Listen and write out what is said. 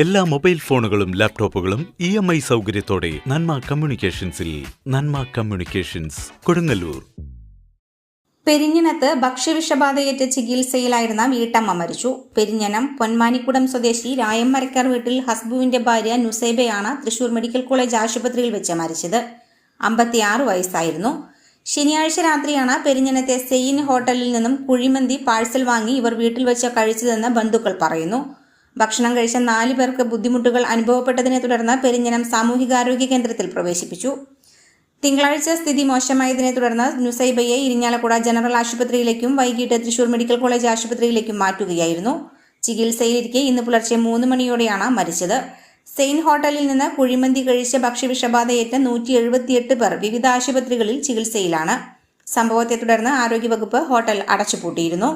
എല്ലാ മൊബൈൽ ഫോണുകളും ലാപ്ടോപ്പുകളും EMI സൗകര്യത്തോടെ നന്മ കമ്മ്യൂണിക്കേഷൻസിൽ. നന്മ കമ്മ്യൂണിക്കേഷൻസ്, കൊടുങ്ങല്ലൂർ. പെരിഞ്ഞനത്ത് ഭക്ഷ്യവിഷബാധയേറ്റ് ചികിത്സയിലായിരുന്ന വീട്ടമ്മ മരിച്ചു. പെരിഞ്ഞനം പൊന്മാനിക്കുടം സ്വദേശി രായമ്മരക്കാർ വീട്ടിൽ ഹസ്ബുവിന്റെ ഭാര്യ നുസൈബയാണ് തൃശൂർ മെഡിക്കൽ കോളേജ് ആശുപത്രിയിൽ വെച്ച് മരിച്ചത്. 56 വയസ്സായിരുന്നു. ശനിയാഴ്ച രാത്രിയാണ് പെരിഞ്ഞനത്തെ സെയിൻ ഹോട്ടലിൽ നിന്നും കുഴിമന്തി പാഴ്സൽ വാങ്ങി ഇവർ വീട്ടിൽ വെച്ച് കഴിച്ചതെന്ന് ബന്ധുക്കൾ പറയുന്നു. ഭക്ഷണം കഴിച്ച 4 പേർക്ക് ബുദ്ധിമുട്ടുകൾ അനുഭവപ്പെട്ടതിനെ തുടർന്ന് പെരിഞ്ഞനം സാമൂഹികാരോഗ്യ കേന്ദ്രത്തിൽ പ്രവേശിപ്പിച്ചു. തിങ്കളാഴ്ച സ്ഥിതി മോശമായതിനെ തുടർന്ന് നുസൈബയെ ഇരിങ്ങാലക്കുട ജനറൽ ആശുപത്രിയിലേക്കും വൈകിട്ട് തൃശൂർ മെഡിക്കൽ കോളേജ് ആശുപത്രിയിലേക്കും മാറ്റുകയായിരുന്നു. ചികിത്സയിലിരിക്കെ ഇന്ന് പുലർച്ചെ 3 മണിയോടെയാണ് മരിച്ചത്. സെയിൻ ഹോട്ടലിൽ നിന്ന് കുഴിമന്തി കഴിച്ച ഭക്ഷ്യവിഷബാധയേറ്റ 178 പേർ വിവിധ ആശുപത്രികളിൽ ചികിത്സയിലാണ്. സംഭവത്തെ തുടർന്ന് ആരോഗ്യവകുപ്പ് ഹോട്ടൽ അടച്ചുപൂട്ടിയിരുന്നു.